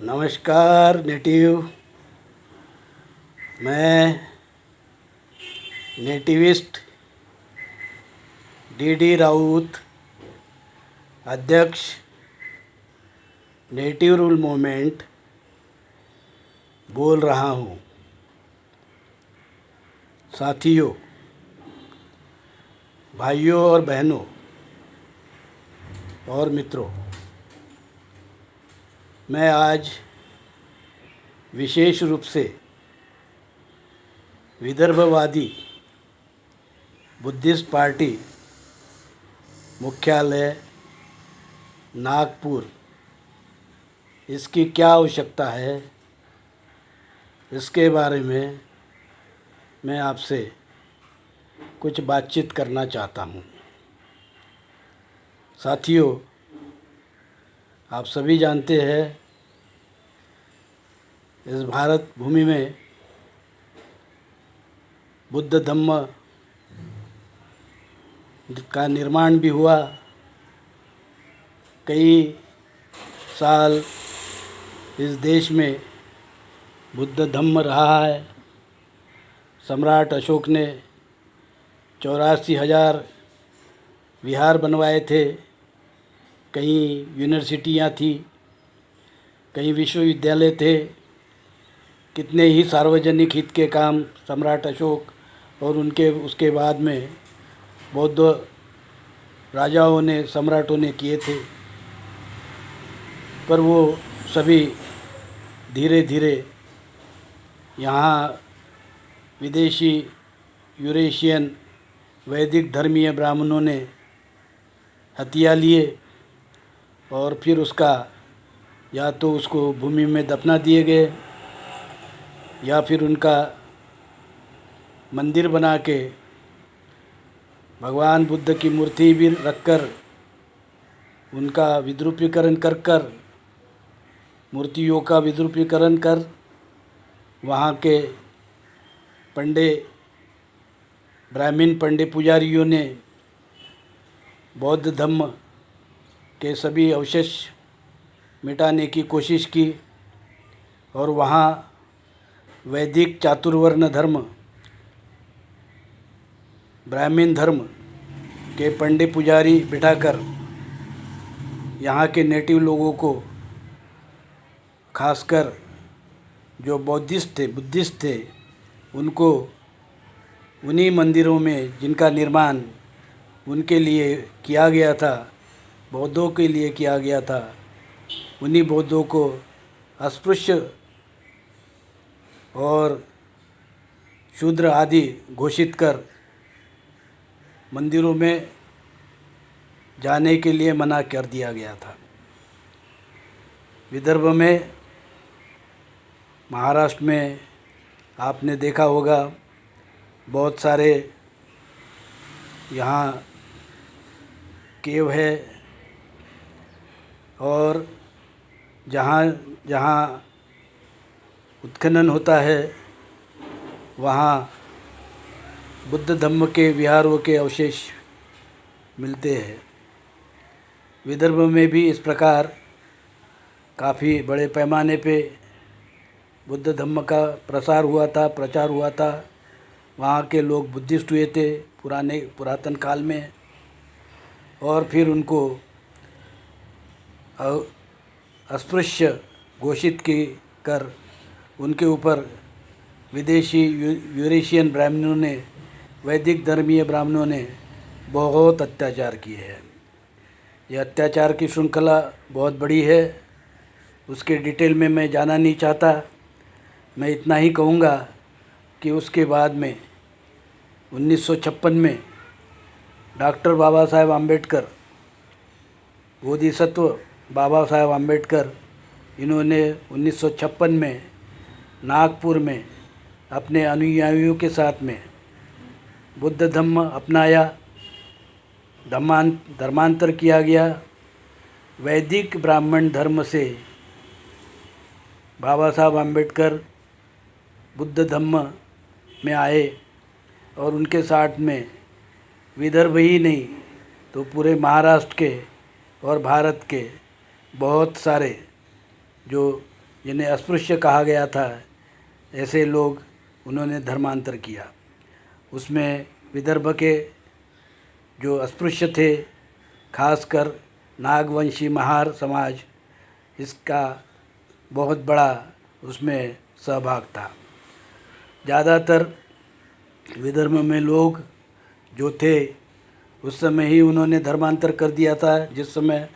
नमस्कार नेटिव। मैं nativist D Raut, अध्यक्ष नेटिव रूल मूवमेंट बोल रहा हूँ। साथियों, भाइयों और बहनों और मित्रों, मैं आज विशेष रूप से विदर्भवादी बुद्धिस्ट पार्टी मुख्यालय नागपुर, इसकी क्या आवश्यकता है, इसके बारे में मैं आपसे कुछ बातचीत करना चाहता हूँ। साथियों, आप सभी जानते हैं इस भारत भूमि में बुद्ध धम्म का निर्माण भी हुआ। कई साल इस देश में बुद्ध धम्म रहा है। सम्राट अशोक ने 84,000 विहार बनवाए थे। कई यूनिवर्सिटियाँ थी, कई विश्वविद्यालय थे, कितने ही सार्वजनिक हित के काम सम्राट अशोक और उसके बाद में बौद्ध राजाओं ने, सम्राटों ने किए थे। पर वो सभी धीरे धीरे यहाँ विदेशी यूरेशियन वैदिक धर्मीय ब्राह्मणों ने हथिया लिए और फिर उसका या तो उसको भूमि में दफना दिए गए या फिर उनका मंदिर बना के भगवान बुद्ध की मूर्ति भी रखकर उनका विद्रूपीकरण कर मूर्तियों का विद्रूपीकरण कर वहाँ के ब्राह्मण पंडित पुजारियों ने बौद्ध धम्म के सभी अवशेष मिटाने की कोशिश की और वहाँ वैदिक चातुर्वर्ण धर्म, ब्राह्मण धर्म के पंडित पुजारी बिठाकर यहाँ के नेटिव लोगों को, खासकर जो बुद्धिस्ट थे, उनको उन्हीं मंदिरों में जिनका निर्माण उनके लिए किया गया था, बौद्धों के लिए किया गया था, उन्हीं बौद्धों को अस्पृश्य और शूद्र आदि घोषित कर मंदिरों में जाने के लिए मना कर दिया गया था। विदर्भ में, महाराष्ट्र में आपने देखा होगा बहुत सारे यहाँ केव है और जहाँ जहाँ उत्खनन होता है वहाँ बुद्ध धम्म के विहारों के अवशेष मिलते हैं। विदर्भ में भी इस प्रकार काफ़ी बड़े पैमाने पे बुद्ध धम्म का प्रचार हुआ था। वहाँ के लोग बुद्धिस्ट हुए थे पुरातन काल में और फिर उनको अस्पृश्य घोषित कर उनके ऊपर विदेशी यूरेशियन ब्राह्मणों ने, वैदिक धर्मीय ब्राह्मणों ने बहुत अत्याचार किए हैं। यह अत्याचार की श्रृंखला बहुत बड़ी है, उसके डिटेल में मैं जाना नहीं चाहता। मैं इतना ही कहूँगा कि उसके बाद में 1956 में डॉक्टर बाबा साहेब आम्बेडकर, बोधिसत्व बाबा साहेब आम्बेडकर, इन्होंने 1956 में नागपुर में अपने अनुयायियों के साथ में बुद्ध धम्म अपनाया, धर्मांतर किया गया। वैदिक ब्राह्मण धर्म से बाबा साहब आम्बेडकर बुद्ध धम्म में आए और उनके साथ में विदर्भ ही नहीं तो पूरे महाराष्ट्र के और भारत के बहुत सारे जो जिन्हें अस्पृश्य कहा गया था, ऐसे लोग उन्होंने धर्मांतर किया। उसमें विदर्भ के जो अस्पृश्य थे, खासकर नागवंशी महार समाज, इसका बहुत बड़ा उसमें सहभाग था। ज़्यादातर विदर्भ में लोग जो थे उस समय ही उन्होंने धर्मांतर कर दिया था, जिस समय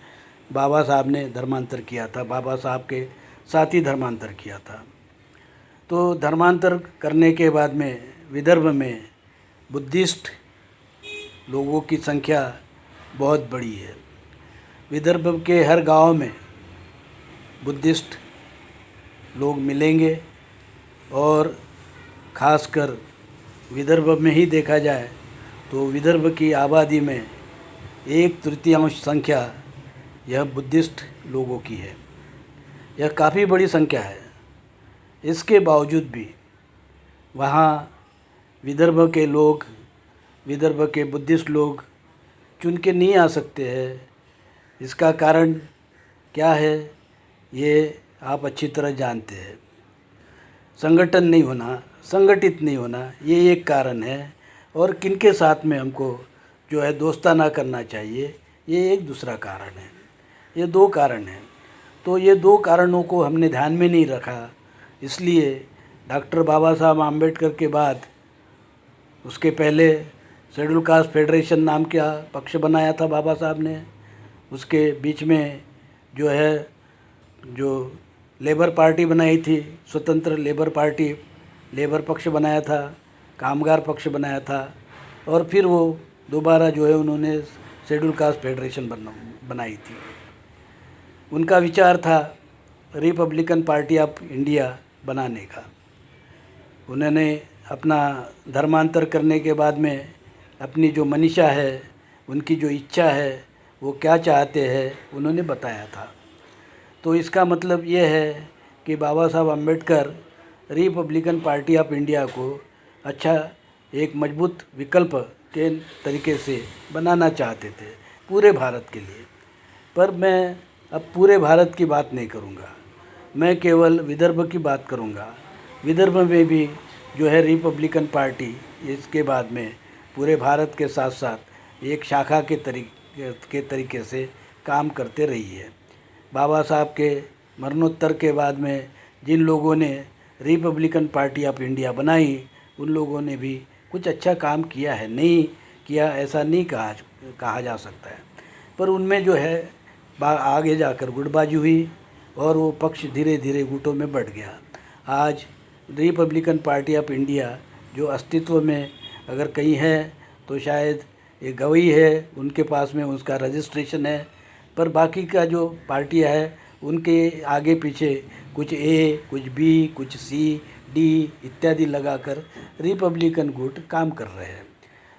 बाबा साहब ने धर्मांतर किया था। बाबा साहब के साथ ही धर्मांतर किया था। तो धर्मांतर करने के बाद में विदर्भ में बुद्धिस्ट लोगों की संख्या बहुत बड़ी है। विदर्भ के हर गांव में बुद्धिस्ट लोग मिलेंगे और ख़ासकर विदर्भ में ही देखा जाए तो विदर्भ की आबादी में 1/3 संख्या यह बुद्धिस्ट लोगों की है। यह काफ़ी बड़ी संख्या है। इसके बावजूद भी वहाँ विदर्भ के लोग, विदर्भ के बुद्धिस्ट लोग चुन के नहीं आ सकते हैं। इसका कारण क्या है, ये आप अच्छी तरह जानते हैं। संगठन नहीं होना, संगठित नहीं होना, ये एक कारण है। और किनके साथ में हमको जो है दोस्ताना करना चाहिए, ये एक दूसरा कारण है। ये 2 कारण हैं। तो ये 2 कारणों को हमने ध्यान में नहीं रखा, इसलिए डॉक्टर बाबा साहब आम्बेडकर के बाद उसके पहले शेड्यूल कास्ट फेडरेशन नाम का पक्ष बनाया था बाबा साहब ने। उसके बीच में जो है जो लेबर पार्टी बनाई थी, स्वतंत्र लेबर पार्टी, लेबर पक्ष बनाया था, कामगार पक्ष बनाया था, और फिर वो दोबारा जो है उन्होंने शेड्यूल कास्ट फेडरेशन बनाई थी। उनका विचार था रिपब्लिकन पार्टी ऑफ इंडिया बनाने का। उन्होंने अपना धर्मांतर करने के बाद में अपनी जो मनीषा है, उनकी जो इच्छा है, वो क्या चाहते हैं, उन्होंने बताया था। तो इसका मतलब ये है कि बाबा Saheb Ambedkar Republican party of India को अच्छा एक मजबूत विकल्प के तरीके से बनाना चाहते थे पूरे भारत के लिए। पर मैं अब पूरे भारत की बात नहीं करूँगा, मैं केवल विदर्भ की बात करूँगा। विदर्भ में भी जो है रिपब्लिकन पार्टी इसके बाद में पूरे भारत के साथ साथ एक शाखा के तरीके से काम करते रही है। बाबा साहब के मरणोत्तर के बाद में जिन लोगों ने रिपब्लिकन पार्टी ऑफ इंडिया बनाई, उन लोगों ने भी कुछ अच्छा काम किया है, नहीं किया ऐसा नहीं कहा जा सकता है। पर उनमें जो है आगे जाकर गुटबाजी हुई और वो पक्ष धीरे धीरे गुटों में बढ़ गया। आज रिपब्लिकन पार्टी ऑफ इंडिया जो अस्तित्व में अगर कहीं है तो शायद ये गवई है, उनके पास में उसका रजिस्ट्रेशन है। पर बाकी का जो पार्टियां है उनके आगे पीछे कुछ ए, कुछ बी, कुछ सी, डी इत्यादि लगाकर रिपब्लिकन गुट काम कर रहे हैं।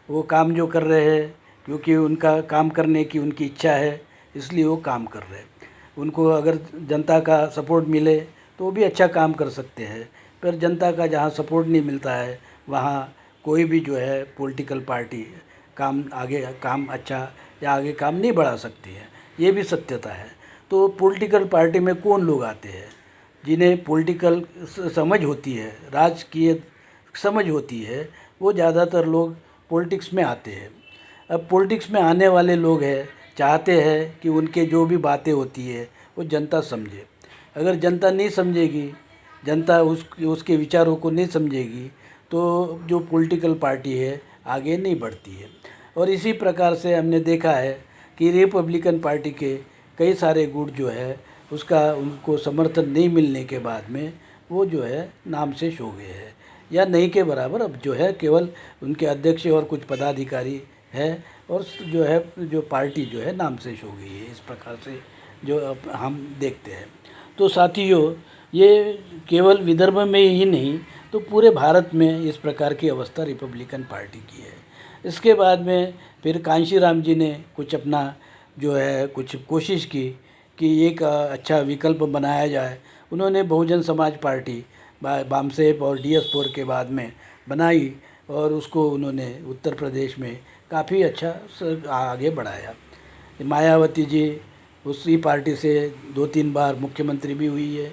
वो काम जो कर रहे हैं क्योंकि उनका काम करने की उनकी इच्छा है, इसलिए वो काम कर रहे हैं। उनको अगर जनता का सपोर्ट मिले तो वो भी अच्छा काम कर सकते हैं। पर जनता का जहाँ सपोर्ट नहीं मिलता है वहाँ कोई भी जो है पॉलिटिकल पार्टी काम अच्छा या आगे काम नहीं बढ़ा सकती है, ये भी सत्यता है। तो पॉलिटिकल पार्टी में कौन लोग आते हैं जिन्हें पॉलिटिकल समझ होती है, राजकीय समझ होती है, वो ज़्यादातर लोग पॉलिटिक्स में आते हैं। अब पॉलिटिक्स में आने वाले लोग हैं चाहते हैं कि उनके जो भी बातें होती है वो जनता समझे। अगर जनता नहीं समझेगी, जनता उसके विचारों को नहीं समझेगी, तो जो पॉलिटिकल पार्टी है आगे नहीं बढ़ती है। और इसी प्रकार से हमने देखा है कि रिपब्लिकन पार्टी के कई सारे गुट जो है उनको समर्थन नहीं मिलने के बाद में वो जो है नाम से हो गए हैं, या नहीं के बराबर अब जो है केवल उनके अध्यक्ष और कुछ पदाधिकारी है, और जो है जो पार्टी जो है नाम से हो गई है। इस प्रकार से जो अब हम देखते हैं। तो साथियों, ये केवल विदर्भ में ही नहीं तो पूरे भारत में इस प्रकार की अवस्था रिपब्लिकन पार्टी की है। इसके बाद में फिर कांशीराम जी ने कुछ अपना जो है कुछ कोशिश की कि एक अच्छा विकल्प बनाया जाए। उन्होंने बहुजन समाज पार्टी बामसेप और DS4 के बाद में बनाई और उसको उन्होंने उत्तर प्रदेश में काफ़ी अच्छा आगे बढ़ाया। मायावती जी उसी पार्टी से 2-3 बार मुख्यमंत्री भी हुई है।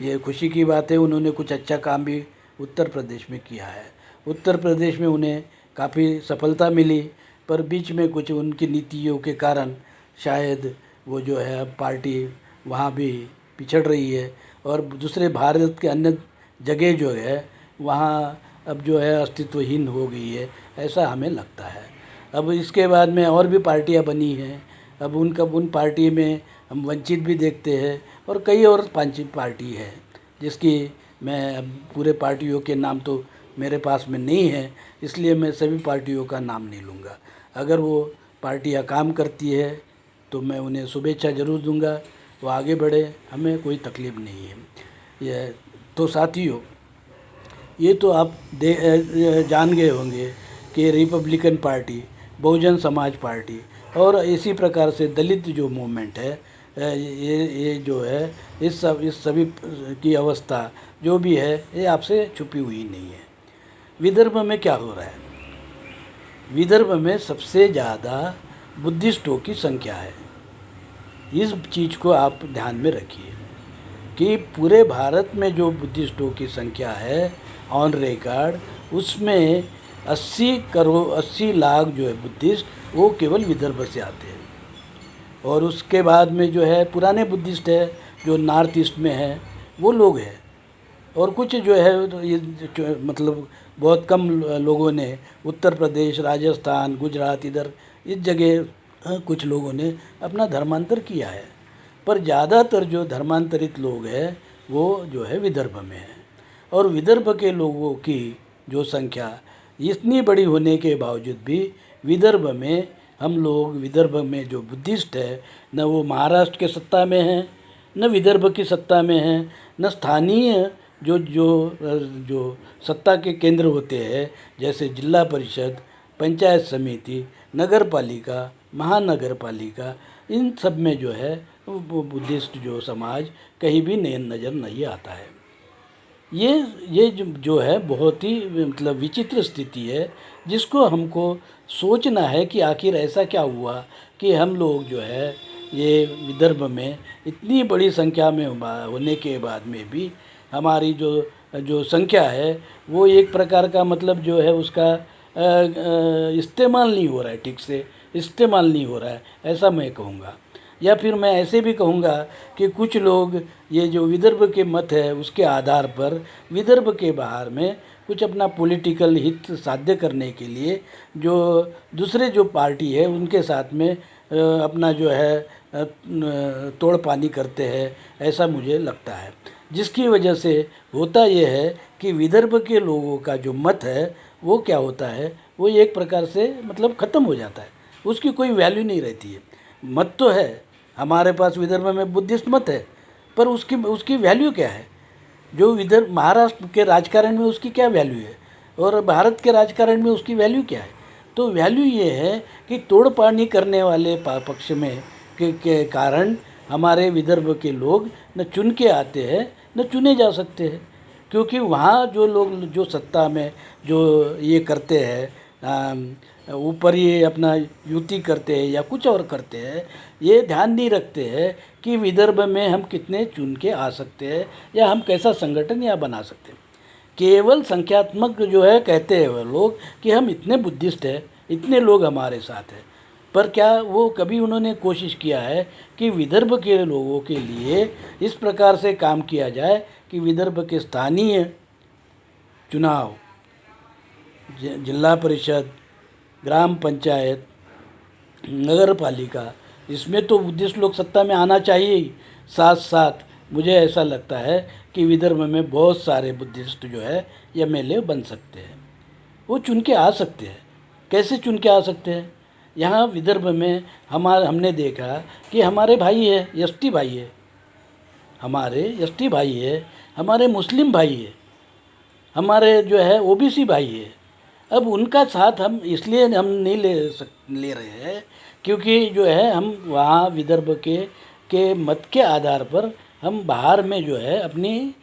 ये खुशी की बात है, उन्होंने कुछ अच्छा काम भी उत्तर प्रदेश में किया है। उत्तर प्रदेश में उन्हें काफ़ी सफलता मिली, पर बीच में कुछ उनकी नीतियों के कारण शायद वो जो है अब पार्टी वहाँ भी पिछड़ रही है, और दूसरे भारत के अन्य जगह जो है वहाँ अब जो है अस्तित्वहीन हो गई है, ऐसा हमें लगता है। अब इसके बाद में और भी पार्टियां बनी हैं, अब उन पार्टी में हम वंचित भी देखते हैं, और कई और पांच पार्टी है जिसकी मैं अब पूरे पार्टियों के नाम तो मेरे पास में नहीं है, इसलिए मैं सभी पार्टियों का नाम नहीं लूँगा। अगर वो पार्टियां काम करती है तो मैं उन्हें शुभेच्छा ज़रूर दूंगा, वो आगे बढ़े, हमें कोई तकलीफ़ नहीं है। ये तो साथियों, ये तो आप जान गए होंगे कि Republican party, Bahujan Samaj party और इसी प्रकार से दलित जो मूवमेंट है, ये जो है इस सभी की अवस्था जो भी है ये आपसे छुपी हुई नहीं है। विदर्भ में क्या हो रहा है? विदर्भ में सबसे ज़्यादा बुद्धिस्टों की संख्या है। इस चीज़ को आप ध्यान में रखिए कि पूरे भारत में जो बुद्धिस्टों की संख्या है ऑन रिकॉर्ड, उसमें 80 लाख जो है बुद्धिस्ट वो केवल विदर्भ से आते हैं। और उसके बाद में जो है पुराने बुद्धिस्ट है जो नॉर्थ ईस्ट में है वो लोग हैं, और कुछ जो है ये मतलब बहुत कम लोगों ने उत्तर प्रदेश, राजस्थान, गुजरात, इधर इस जगह कुछ लोगों ने अपना धर्मांतर किया है, पर ज़्यादातर जो धर्मांतरित लोग हैं वो जो है विदर्भ में है। और विदर्भ के लोगों की जो संख्या इतनी बड़ी होने के बावजूद भी विदर्भ में जो बुद्धिस्ट है, न वो महाराष्ट्र के सत्ता में है, न विदर्भ की सत्ता में है, न स्थानीय जो सत्ता के केंद्र होते हैं जैसे जिला परिषद, पंचायत समिति, नगर पालिका, महानगर पालिका, इन सब में जो है वो बुद्धिस्ट जो समाज कहीं भी नज़र नहीं आता है। ये जो है बहुत ही मतलब विचित्र स्थिति है, जिसको हमको सोचना है कि आखिर ऐसा क्या हुआ कि हम लोग जो है ये विदर्भ में इतनी बड़ी संख्या में होने के बाद में भी हमारी जो संख्या है वो एक प्रकार का मतलब जो है उसका इस्तेमाल नहीं हो रहा है, ठीक से इस्तेमाल नहीं हो रहा है, ऐसा मैं कहूँगा। या फिर मैं ऐसे भी कहूँगा कि कुछ लोग ये जो विदर्भ के मत है उसके आधार पर विदर्भ के बाहर में कुछ अपना पॉलिटिकल हित साध्य करने के लिए जो दूसरे जो पार्टी है उनके साथ में अपना जो है तोड़ पानी करते हैं, ऐसा मुझे लगता है। जिसकी वजह से होता ये है कि विदर्भ के लोगों का जो मत है वो क्या होता है, वो एक प्रकार से मतलब ख़त्म हो जाता है, उसकी कोई वैल्यू नहीं रहती है। मत तो है हमारे पास, विदर्भ में बुद्धिस्ट मत है, पर उसकी वैल्यू क्या है? जो विदर्भ महाराष्ट्र के राजकारण में उसकी क्या वैल्यू है और भारत के राजकारण में उसकी वैल्यू क्या है? तो वैल्यू ये है कि तोड़ पानी करने वाले पक्ष में के कारण हमारे विदर्भ के लोग न चुन के आते हैं न चुने जा सकते हैं, क्योंकि वहाँ जो लोग जो सत्ता में जो ये करते हैं ऊपर ये अपना युति करते हैं या कुछ और करते हैं, ये ध्यान नहीं रखते हैं कि विदर्भ में हम कितने चुन के आ सकते हैं या हम कैसा संगठन या बना सकते हैं। केवल संख्यात्मक जो है कहते हैं वो लोग कि हम इतने बुद्धिस्ट हैं, इतने लोग हमारे साथ हैं, पर क्या वो कभी उन्होंने कोशिश किया है कि विदर्भ के लोगों के लिए इस प्रकार से काम किया जाए कि विदर्भ के स्थानीय चुनाव, जिला परिषद, ग्राम पंचायत, नगर पालिका, इसमें तो बुद्धिस्ट लोग सत्ता में आना चाहिए ही। साथ साथ मुझे ऐसा लगता है कि विदर्भ में बहुत सारे बुद्धिस्ट जो है एमएलए बन सकते हैं, वो चुन के आ सकते हैं। कैसे चुन के आ सकते हैं? यहाँ विदर्भ में हमने देखा कि हमारे भाई है, एसटी भाई है, हमारे मुस्लिम भाई है, हमारे जो है ओबीसी भाई है। अब उनका साथ हम इसलिए हम नहीं ले रहे हैं क्योंकि जो है हम वहाँ विदर्भ के मत के आधार पर हम बाहर में जो है अपनी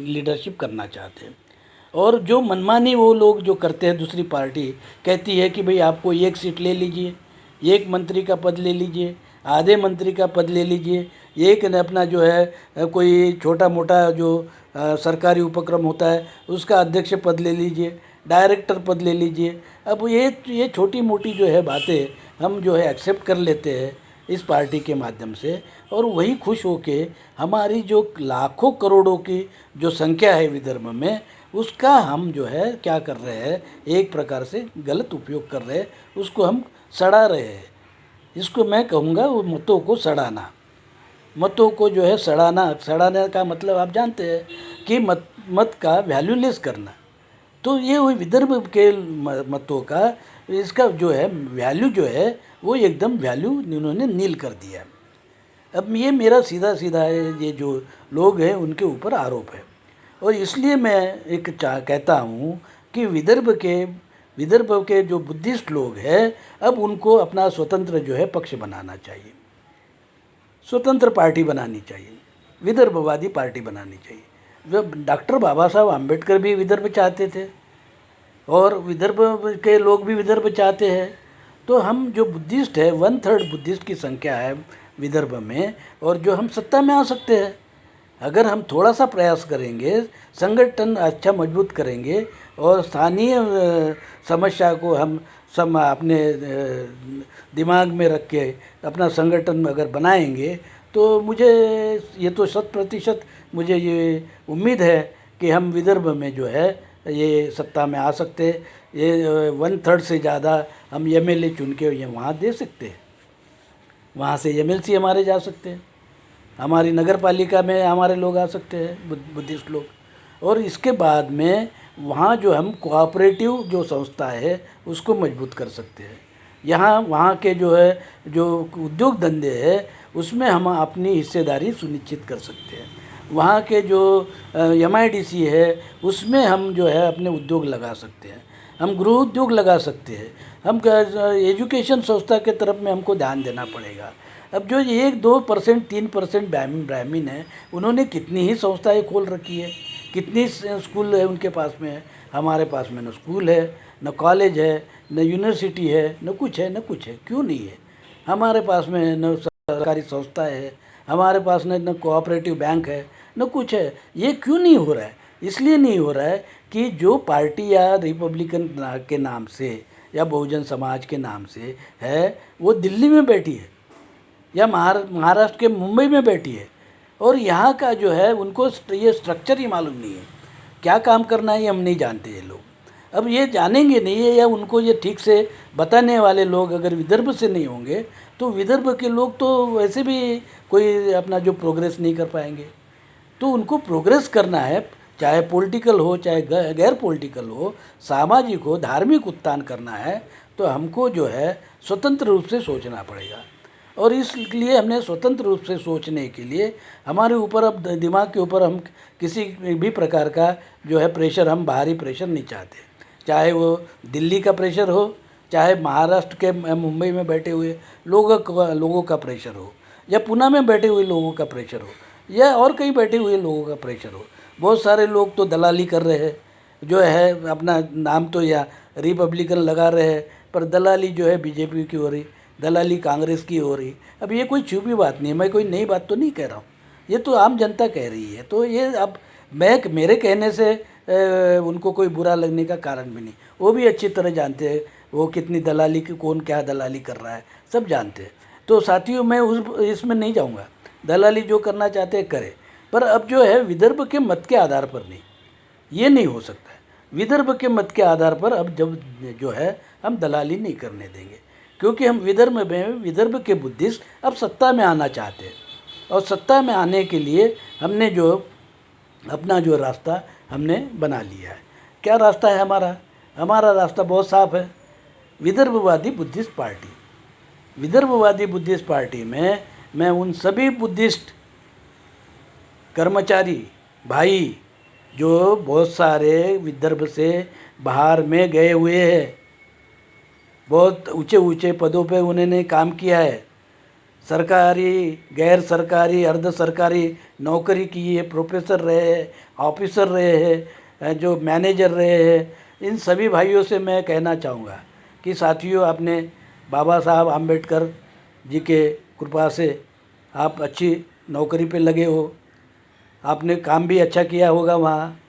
लीडरशिप करना चाहते हैं। और जो मनमानी वो लोग जो करते हैं, दूसरी पार्टी कहती है कि भाई आपको एक सीट ले लीजिए, एक मंत्री का पद ले लीजिए, आधे मंत्री का पद ले लीजिए, एक ने अपना जो है कोई छोटा मोटा जो सरकारी उपक्रम होता है उसका अध्यक्ष पद ले लीजिए, डायरेक्टर पद ले लीजिए। अब ये छोटी मोटी जो है बातें हम जो है एक्सेप्ट कर लेते हैं इस पार्टी के माध्यम से, और वही खुश होके हमारी जो लाखों करोड़ों की जो संख्या है विदर्भ में, उसका हम जो है क्या कर रहे हैं, एक प्रकार से गलत उपयोग कर रहे हैं, उसको हम सड़ा रहे हैं। इसको मैं कहूँगा वो मतों को सड़ाना। मतों को जो है सड़ाने का मतलब आप जानते हैं कि मत का वैल्यूलेस करना। तो ये वही विदर्भ के मतों का, इसका जो है वैल्यू जो है वो एकदम वैल्यू इन्होंने नील कर दिया। अब ये मेरा सीधा सीधा ये जो लोग हैं उनके ऊपर आरोप है, और इसलिए मैं एक कहता हूँ कि विदर्भ के जो बुद्धिस्ट लोग हैं अब उनको अपना स्वतंत्र जो है पक्ष बनाना चाहिए, स्वतंत्र पार्टी बनानी चाहिए, विदर्भवादी पार्टी बनानी चाहिए। जब डॉक्टर बाबा साहब आम्बेडकर भी विदर्भ चाहते थे और विदर्भ के लोग भी विदर्भ चाहते हैं, तो हम जो बुद्धिस्ट है 1/3 बुद्धिस्ट की संख्या है विदर्भ में, और जो हम सत्ता में आ सकते हैं अगर हम थोड़ा सा प्रयास करेंगे, संगठन अच्छा मजबूत करेंगे और स्थानीय समस्या को हम सब अपने दिमाग में रख के अपना संगठन अगर बनाएंगे, तो मुझे ये तो 100% मुझे ये उम्मीद है कि हम विदर्भ में जो है ये सत्ता में आ सकते। ये 1/3 से ज़्यादा हम एमएलए चुन के ये वहाँ दे सकते हैं, वहाँ से एमएलसी हमारे जा सकते हैं, हमारी नगर पालिका में हमारे लोग आ सकते हैं बुद्धिस्ट लोग। और इसके बाद में वहाँ जो हम कोऑपरेटिव जो संस्था है उसको मजबूत कर सकते हैं। यहाँ वहाँ के जो है जो उद्योग धंधे है उसमें हम अपनी हिस्सेदारी सुनिश्चित कर सकते हैं। वहाँ के जो एमआईडीसी है उसमें हम जो है अपने उद्योग लगा सकते हैं, हम गृह उद्योग लगा सकते हैं, हम एजुकेशन संस्था के तरफ में हमको ध्यान देना पड़ेगा। अब जो 1-2% 3% ब्राह्मीण है उन्होंने कितनी ही संस्थाएं खोल रखी है, कितनी स्कूल है उनके पास में है। हमारे पास में न स्कूल है, न कॉलेज है, न यूनिवर्सिटी है, न कुछ है, न कुछ है। क्यों नहीं है? हमारे पास में न सरकारी संस्थाएं है, हमारे पास न कोऑपरेटिव बैंक है, न कुछ है। ये क्यों नहीं हो रहा है? इसलिए नहीं हो रहा है कि जो पार्टी या रिपब्लिकन के नाम से या बहुजन समाज के नाम से है वो दिल्ली में बैठी है या महाराष्ट्र के मुंबई में बैठी है, और यहाँ का जो है उनको ये स्ट्रक्चर ही मालूम नहीं है, क्या काम करना है ये हम नहीं जानते ये लोग। अब ये जानेंगे नहीं है, या उनको ये ठीक से बताने वाले लोग अगर विदर्भ से नहीं होंगे तो विदर्भ के लोग तो वैसे भी कोई अपना जो प्रोग्रेस नहीं कर पाएंगे। तो उनको प्रोग्रेस करना है, चाहे पॉलिटिकल हो चाहे गैर पॉलिटिकल हो, सामाजिक हो, धार्मिक उत्थान करना है, तो हमको जो है स्वतंत्र रूप से सोचना पड़ेगा। और इसलिए हमने स्वतंत्र रूप से सोचने के लिए हमारे ऊपर अब दिमाग के ऊपर हम किसी भी प्रकार का जो है प्रेशर, हम बाहरी प्रेशर नहीं चाहते, चाहे वो दिल्ली का प्रेशर हो, चाहे महाराष्ट्र के मुंबई में बैठे हुए लोगों का प्रेशर हो, या पुणे में बैठे हुए लोगों का प्रेशर हो, या और कहीं बैठे हुए लोगों का प्रेशर हो। बहुत सारे लोग तो दलाली कर रहे हैं, जो है अपना नाम तो या रिपब्लिकन लगा रहे हैं, पर दलाली जो है बीजेपी की हो रही, दलाली कांग्रेस की हो रही। अब ये कोई छुपी बात नहीं है, मैं कोई नई बात तो नहीं कह रहा हूँ, ये तो आम जनता कह रही है। तो ये अब मेरे कहने से उनको कोई बुरा लगने का कारण भी नहीं, वो भी अच्छी तरह जानते हैं वो कितनी दलाली की, कौन क्या दलाली कर रहा है, सब जानते हैं। तो साथियों मैं इसमें नहीं जाऊँगा, दलाली जो करना चाहते हैं करें, पर अब जो है विदर्भ के मत के आधार पर नहीं, ये नहीं हो सकता है। विदर्भ के मत के आधार पर अब जब जो है हम दलाली नहीं करने देंगे, क्योंकि हम विदर्भ के बुद्धिस्ट अब सत्ता में आना चाहते हैं, और सत्ता में आने के लिए हमने जो अपना जो रास्ता हमने बना लिया है। क्या रास्ता है हमारा रास्ता बहुत साफ है, विदर्भवादी बुद्धिस्ट पार्टी। विदर्भवादी बुद्धिस्ट पार्टी में मैं उन सभी बुद्धिस्ट कर्मचारी भाई जो बहुत सारे विदर्भ से बाहर में गए हुए हैं, बहुत ऊंचे ऊंचे पदों पे उन्होंने काम किया है, सरकारी गैर सरकारी अर्ध सरकारी नौकरी की है, प्रोफेसर रहे हैं, ऑफिसर रहे हैं, जो मैनेजर रहे हैं, इन सभी भाइयों से मैं कहना चाहूँगा कि साथियों आपने बाबा साहब आम्बेडकर जी के कृपा से आप अच्छी नौकरी पे लगे हो, आपने काम भी अच्छा किया होगा वहाँ,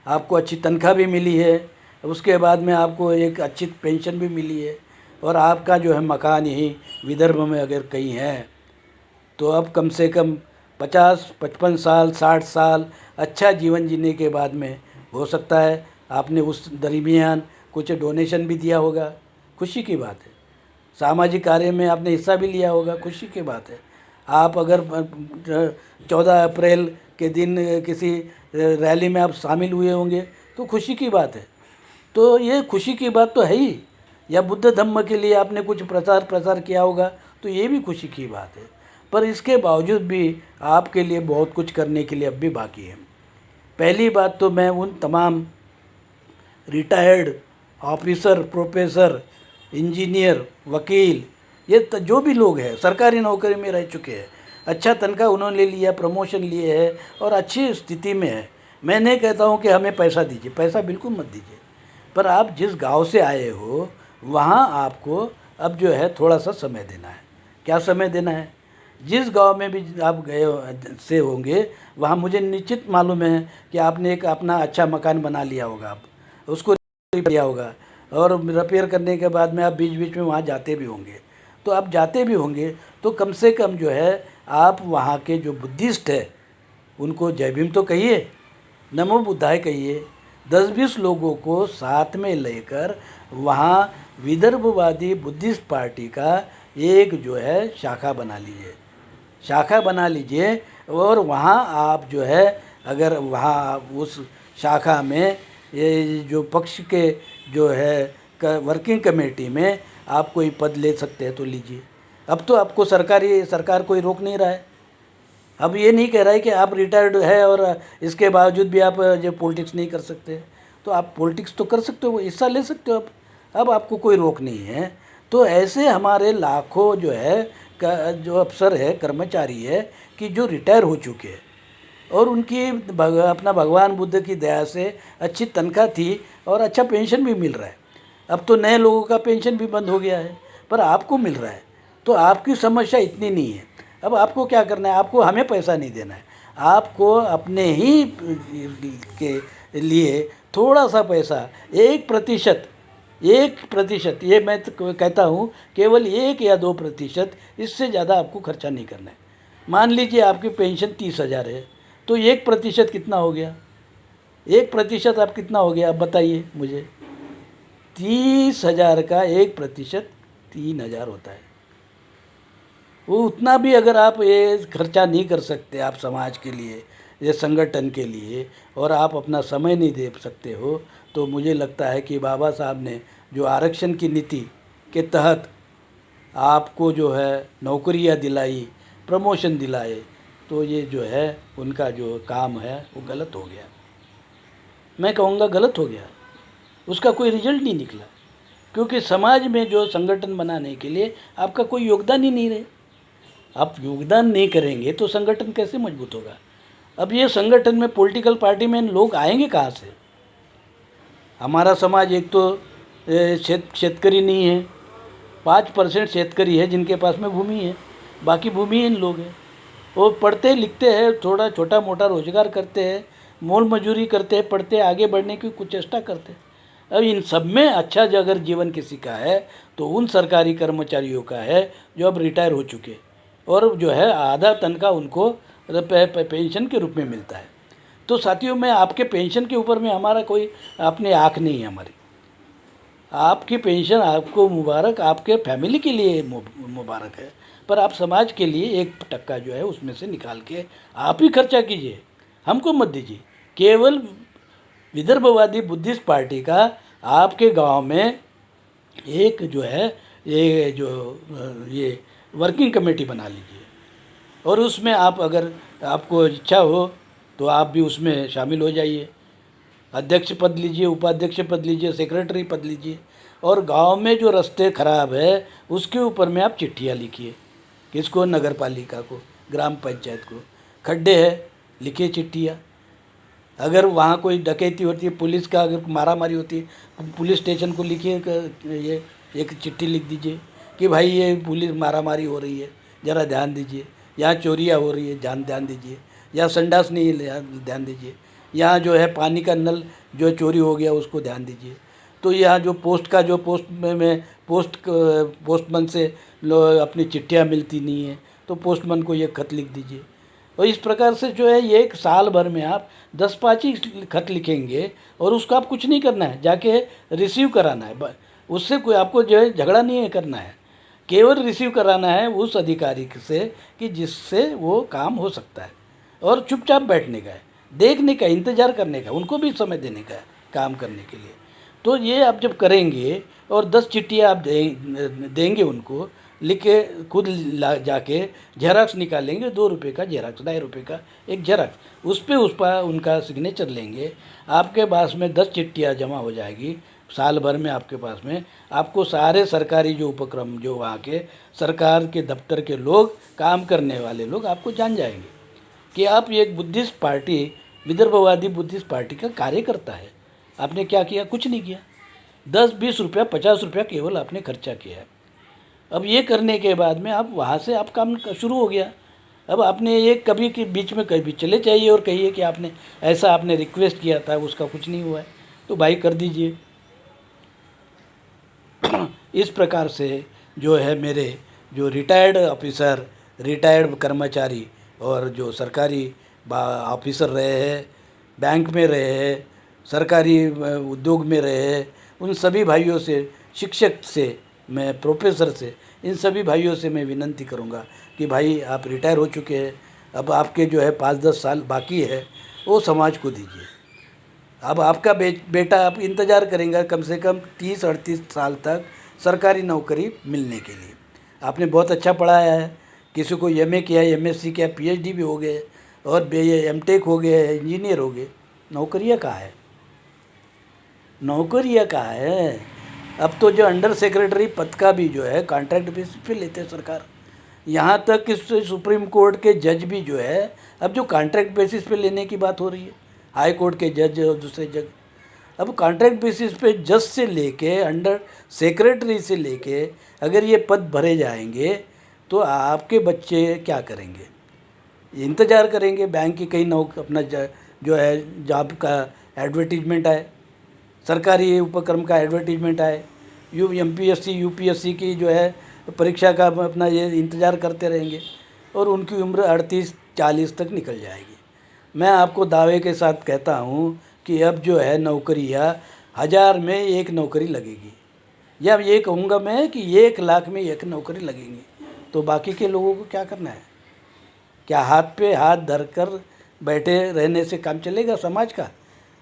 आपको अच्छी तनख्वाह भी मिली है, उसके बाद में आपको एक अच्छी पेंशन भी मिली है, और आपका जो है मकान यहीं विदर्भ में अगर कहीं है, तो अब कम से कम 50-55 साल 60 साल अच्छा जीवन जीने के बाद में हो सकता है आपने उस दरमियान कुछ डोनेशन भी दिया होगा, खुशी की बात है। सामाजिक कार्य में आपने हिस्सा भी लिया होगा, खुशी की बात है। आप अगर 14 अप्रैल के दिन किसी रैली में आप शामिल हुए होंगे तो खुशी की बात है। तो ये खुशी की बात तो है ही। या बुद्ध धम्म के लिए आपने कुछ प्रचार किया होगा तो ये भी खुशी की बात है। पर इसके बावजूद भी आपके लिए बहुत कुछ करने के लिए अब भी बाकी है। पहली बात तो मैं उन तमाम रिटायर्ड ऑफिसर, प्रोफेसर, इंजीनियर, वकील, ये जो भी लोग हैं सरकारी नौकरी में रह चुके हैं, अच्छा तनख्वाह उन्होंने लिया, प्रमोशन लिए है और अच्छी स्थिति में है। मैं नहीं कहता हूँ कि हमें पैसा दीजिए, पैसा बिल्कुल मत दीजिए, पर आप जिस गांव से आए हो वहाँ आपको अब जो है थोड़ा सा समय देना है। क्या समय देना है? जिस गांव में भी आप गए से होंगे वहाँ मुझे निश्चित मालूम है कि आपने एक अपना अच्छा मकान बना लिया होगा, आप उसको किया होगा, और रिपेयर करने के बाद में आप बीच बीच में वहाँ जाते भी होंगे। तो आप जाते भी होंगे तो कम से कम जो है आप वहाँ के जो बुद्धिस्ट है उनको जय भीम तो कहिए, नमो बुद्धाय कहिए। 10-20 लोगों को साथ में लेकर वहाँ विदर्भवादी बुद्धिस्ट पार्टी का एक जो है शाखा बना लीजिए, शाखा बना लीजिए। और वहाँ आप जो है अगर वहाँ उस शाखा में ये जो पक्ष के जो है वर्किंग कमेटी में आप कोई पद ले सकते हैं तो लीजिए। अब तो आपको सरकार कोई रोक नहीं रहा है। अब ये नहीं कह रहा है कि आप रिटायर्ड है और इसके बावजूद भी आप जो पॉलिटिक्स नहीं कर सकते, तो आप पॉलिटिक्स तो कर सकते हो, हिस्सा ले सकते हो। अब आपको कोई रोक नहीं है। तो ऐसे हमारे लाखों जो है जो अफसर है, कर्मचारी है कि जो रिटायर हो चुके हैं और उनकी अपना भगवान बुद्ध की दया से अच्छी तनख्वाह थी और अच्छा पेंशन भी मिल रहा है। अब तो नए लोगों का पेंशन भी बंद हो गया है, पर आपको मिल रहा है। तो आपकी समस्या इतनी नहीं है। अब आपको क्या करना है? आपको हमें पैसा नहीं देना है, आपको अपने ही के लिए थोड़ा सा पैसा 1%, 1%, ये मैं तो कहता हूँ केवल 1 या 2%, इससे ज़्यादा आपको खर्चा नहीं करना है। मान लीजिए आपकी पेंशन 30,000 है, तो 1% कितना हो गया? 1% आप कितना हो गया? आप बताइए मुझे। 30,000 का 1% 3,000 होता है। वो उतना भी अगर आप ये खर्चा नहीं कर सकते आप समाज के लिए, ये संगठन के लिए, और आप अपना समय नहीं दे सकते हो, तो मुझे लगता है कि बाबा साहब ने जो आरक्षण की नीति के तहत आपको जो है नौकरियां दिलाई, प्रमोशन दिलाए, तो ये जो है उनका जो काम है वो गलत हो गया। मैं कहूँगा गलत हो गया, उसका कोई रिजल्ट नहीं निकला, क्योंकि समाज में जो संगठन बनाने के लिए आपका कोई योगदान ही नहीं रहे। आप योगदान नहीं करेंगे तो संगठन कैसे मजबूत होगा? अब ये संगठन में पॉलिटिकल पार्टी में लोग आएंगे कहाँ से? हमारा समाज एक तो शेतकरी नहीं है, 5% शेतकरी है जिनके पास में भूमि है, बाकी भूमिहीन लोग हैं। वो पढ़ते लिखते हैं, थोड़ा छोटा मोटा रोजगार करते हैं, मोल मजूरी करते हैं, पढ़ते आगे बढ़ने की कुछ चेष्टा करते हैं। अब इन सब में अच्छा अगर जीवन किसी का है तो उन सरकारी कर्मचारियों का है जो अब रिटायर हो चुके और जो है आधा तनख्वाह उनको पेंशन के रूप में मिलता है। तो साथियों, में आपके पेंशन के ऊपर में हमारा कोई अपनी आँख नहीं है हमारी। आपकी पेंशन आपको मुबारक, आपके फैमिली के लिए मुबारक है, पर आप समाज के लिए 1% जो है उसमें से निकाल के आप ही खर्चा कीजिए, हमको मत दीजिए। केवल विदर्भवादी बुद्धिस्ट पार्टी का आपके गांव में एक जो है ये वर्किंग कमेटी बना लीजिए, और उसमें आप अगर आपको इच्छा हो तो आप भी उसमें शामिल हो जाइए। अध्यक्ष पद लीजिए, उपाध्यक्ष पद लीजिए, सेक्रेटरी पद लीजिए, और गांव में जो रास्ते खराब है उसके ऊपर में आप चिट्ठियाँ लिखिए। किसको? नगर पालिका को, ग्राम पंचायत को। खड्डे है, लिखिए चिट्ठियाँ। अगर वहाँ कोई डकैती होती है, पुलिस का अगर मारामारी होती है, पुलिस स्टेशन को लिखिए, ये एक चिट्ठी लिख दीजिए कि भाई ये पुलिस मारामारी हो रही है, ज़रा ध्यान दीजिए। यहाँ चोरियाँ हो रही है, ध्यान दीजिए। यहाँ संडास नहीं है, ध्यान दीजिए। यहाँ जो है पानी का नल जो चोरी हो गया उसको ध्यान दीजिए। तो यहाँ जो पोस्ट का जो पोस्ट में पोस्टमैन से अपनी चिट्ठियाँ मिलती नहीं है, तो पोस्टमैन को ये खत लिख दीजिए। और इस प्रकार से जो है ये एक साल भर में आप 10-5 ही खत लिखेंगे और उसको आप कुछ नहीं करना है, जाके रिसीव कराना है। उससे कोई आपको जो है झगड़ा नहीं है करना है, केवल रिसीव कराना है उस अधिकारी से कि जिससे वो काम हो सकता है। और चुपचाप बैठने का है, देखने का, इंतज़ार करने का, उनको भी समय देने का है काम करने के लिए। तो ये आप जब करेंगे और 10 चिट्ठियाँ आप देंगे उनको, लिख के खुद जाके जेराक्स निकालेंगे, 2 रुपये का जेराक्स, 2.5 रुपये का एक जेराक्स, उस पर उनका सिग्नेचर लेंगे। आपके पास में 10 चिट्ठियाँ जमा हो जाएगी साल भर में। आपके पास में आपको सारे सरकारी जो उपक्रम, जो वहाँ के सरकार के दफ्तर के लोग, काम करने वाले लोग आपको जान जाएंगे कि आप एक बुद्धिस्ट पार्टी, विदर्भवादी बुद्धिस्ट पार्टी का कार्यकर्ता है। आपने क्या किया? कुछ नहीं किया। 10-20 रुपया, 50 रुपया केवल आपने खर्चा किया है। अब ये करने के बाद में आप वहाँ से आप काम शुरू हो गया। अब आपने ये कभी के बीच में कभी चले जाइए और कहिए कि आपने ऐसा आपने रिक्वेस्ट किया था, उसका कुछ नहीं हुआ है, तो भाई कर दीजिए। इस प्रकार से जो है मेरे जो रिटायर्ड ऑफिसर, रिटायर्ड कर्मचारी और जो सरकारी ऑफिसर रहे हैं, बैंक में रहे हैं, सरकारी उद्योग में रहे हैं, उन सभी भाइयों से, शिक्षक से, मैं प्रोफेसर से, इन सभी भाइयों से मैं विनती करूंगा कि भाई आप रिटायर हो चुके हैं, अब आपके जो है 5-10 साल बाकी है, वो समाज को दीजिए। अब आपका बेटा आप इंतज़ार करेंगे कम से कम 30-38 साल तक सरकारी नौकरी मिलने के लिए। आपने बहुत अच्छा पढ़ाया है, किसी को एमए किया, एमएससी किया, पीएचडी भी हो गए और एमटेक हो गए, इंजीनियर हो गए, नौकरियाँ कहाँ है? नौकरियाँ कहाँ है? अब तो जो अंडर सेक्रेटरी पद का भी जो है कॉन्ट्रैक्ट बेसिस पे लेते हैं सरकार। यहाँ तक कि सुप्रीम कोर्ट के जज भी जो है अब जो कॉन्ट्रैक्ट बेसिस पे लेने की बात हो रही है, हाई कोर्ट के जज और दूसरे जज। अब कॉन्ट्रैक्ट बेसिस पे जज से लेके अंडर सेक्रेटरी से लेके अगर ये पद भरे जाएंगे तो आपके बच्चे क्या करेंगे? इंतज़ार करेंगे बैंक की कहीं अपना जो है जॉब का एडवर्टीजमेंट आए, सरकारी उपक्रम का एडवर्टीजमेंट आए, एमपीएससी यूपीएससी की जो है परीक्षा का अपना ये इंतज़ार करते रहेंगे और उनकी उम्र 38-40 तक निकल जाएगी। मैं आपको दावे के साथ कहता हूँ कि अब जो है नौकरियाँ 1000 में 1 नौकरी लगेगी, या ये कहूँगा मैं कि 1 लाख में 1 नौकरी लगेंगी। तो बाकी के लोगों को क्या करना है? क्या हाथ पे हाथ धरकर बैठे रहने से काम चलेगा समाज का?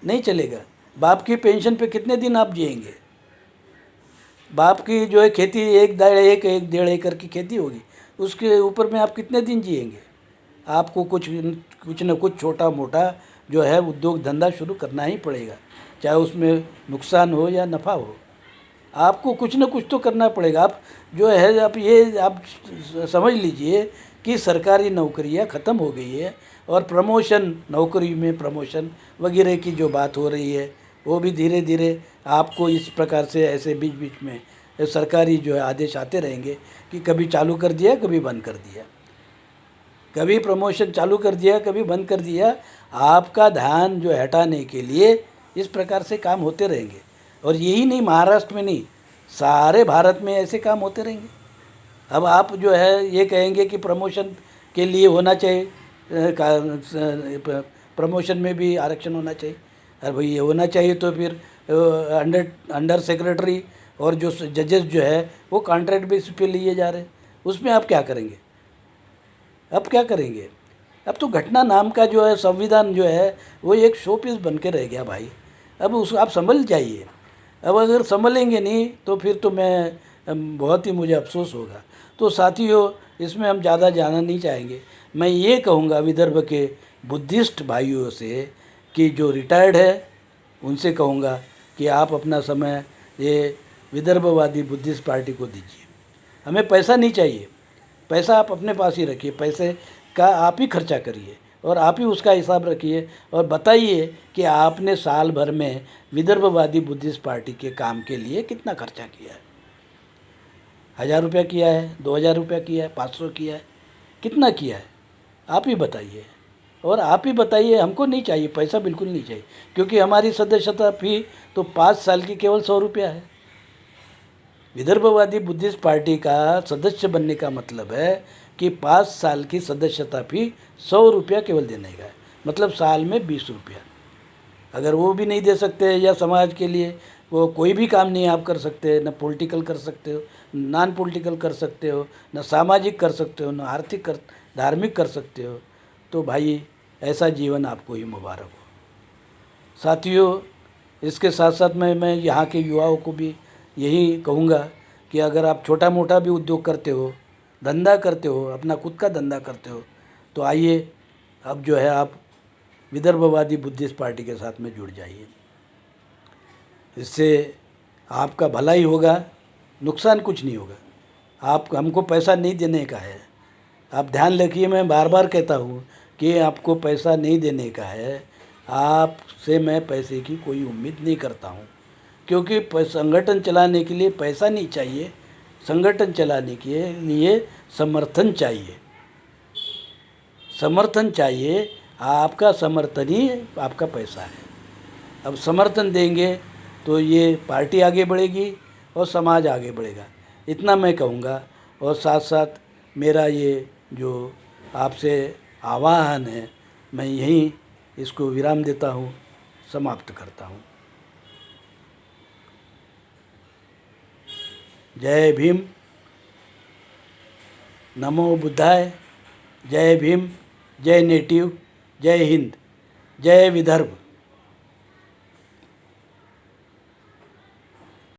नहीं चलेगा। बाप की पेंशन पे कितने दिन आप जिएंगे? बाप की जो है खेती 1-1.5 एकड़ की खेती होगी, उसके ऊपर में आप कितने दिन जिएंगे? आपको कुछ न कुछ छोटा मोटा जो है उद्योग धंधा शुरू करना ही पड़ेगा, चाहे उसमें नुकसान हो या नफ़ा हो, आपको कुछ न कुछ तो करना पड़ेगा। आप जो है आप समझ लीजिए कि सरकारी नौकरियां ख़त्म हो गई है और प्रमोशन, नौकरी में प्रमोशन वगैरह की जो बात हो रही है वो भी धीरे धीरे आपको इस प्रकार से ऐसे बीच बीच में सरकारी जो है आदेश आते रहेंगे कि कभी चालू कर दिया, कभी बंद कर दिया, कभी प्रमोशन चालू कर दिया, कभी बंद कर दिया। आपका ध्यान जो हटाने के लिए इस प्रकार से काम होते रहेंगे। और यही नहीं, महाराष्ट्र में नहीं, सारे भारत में ऐसे काम होते रहेंगे। अब आप जो है ये कहेंगे कि प्रमोशन के लिए होना चाहिए, प्रमोशन में भी आरक्षण होना चाहिए। अरे भाई ये होना चाहिए तो फिर अंडर सेक्रेटरी और जो जजेस जो है वो कॉन्ट्रैक्ट बेसिस पे लिए जा रहे हैं, उसमें आप क्या करेंगे? अब क्या करेंगे? अब तो घटना नाम का जो है संविधान जो है वो एक शो पीस बन के रह गया भाई। अब उसको आप संभल जाइए। अब अगर संभलेंगे नहीं तो फिर तो मैं बहुत ही मुझे अफसोस होगा। तो साथियों, इसमें हम ज़्यादा जाना नहीं चाहेंगे। मैं ये कहूँगा विदर्भ के बुद्धिस्ट भाइयों से कि जो रिटायर्ड है उनसे कहूँगा कि आप अपना समय ये विदर्भवादी बुद्धिस्ट पार्टी को दीजिए। हमें पैसा नहीं चाहिए, पैसा आप अपने पास ही रखिए, पैसे का आप ही खर्चा करिए और आप ही उसका हिसाब रखिए और बताइए कि आपने साल भर में विदर्भवादी बुद्धिस्ट पार्टी के काम के लिए कितना खर्चा किया है। 1000 रुपया किया है, 2000 रुपया किया है, 500 किया है, कितना किया है आप ही बताइए। और आप ही बताइए, हमको नहीं चाहिए पैसा, बिल्कुल नहीं चाहिए, क्योंकि हमारी सदस्यता फी तो 5 साल की केवल 100 रुपया है। विदर्भवादी बुद्धिस्ट पार्टी का सदस्य बनने का मतलब है कि 5 साल की सदस्यता फी 100 रुपया केवल देने का है, मतलब साल में 20 रुपया। अगर वो भी नहीं दे सकते, या समाज के लिए वो कोई भी काम नहीं आप कर सकते, न पॉलिटिकल कर सकते हो, नॉन पॉलिटिकल कर सकते हो, न सामाजिक कर सकते हो, न आर्थिक कर, धार्मिक कर सकते हो, तो भाई ऐसा जीवन आपको ही मुबारक हो। साथियों, इसके साथ साथ मैं यहाँ के युवाओं को भी यही कहूँगा कि अगर आप छोटा मोटा भी उद्योग करते हो, धंधा करते हो, अपना खुद का धंधा करते हो, तो आइए अब जो है आप विदर्भवादी बुद्धिस्ट पार्टी के साथ में जुड़ जाइए। इससे आपका भला ही होगा, नुकसान कुछ नहीं होगा। आप हमको पैसा नहीं देने का है, आप ध्यान रखिए, मैं बार बार कहता हूँ कि आपको पैसा नहीं देने का है। आपसे मैं पैसे की कोई उम्मीद नहीं करता हूँ, क्योंकि संगठन चलाने के लिए पैसा नहीं चाहिए, संगठन चलाने के लिए समर्थन चाहिए। समर्थन चाहिए, आपका समर्थन ही आपका पैसा है। अब समर्थन देंगे तो ये पार्टी आगे बढ़ेगी और समाज आगे बढ़ेगा, इतना मैं कहूँगा। और साथ साथ मेरा ये जो आपसे आह्वान है, मैं यहीं इसको विराम देता हूँ, समाप्त करता हूँ। जय भीम, नमो बुद्धाय, जय भीम, जय नेटिव, जय हिंद, जय विदर्भ।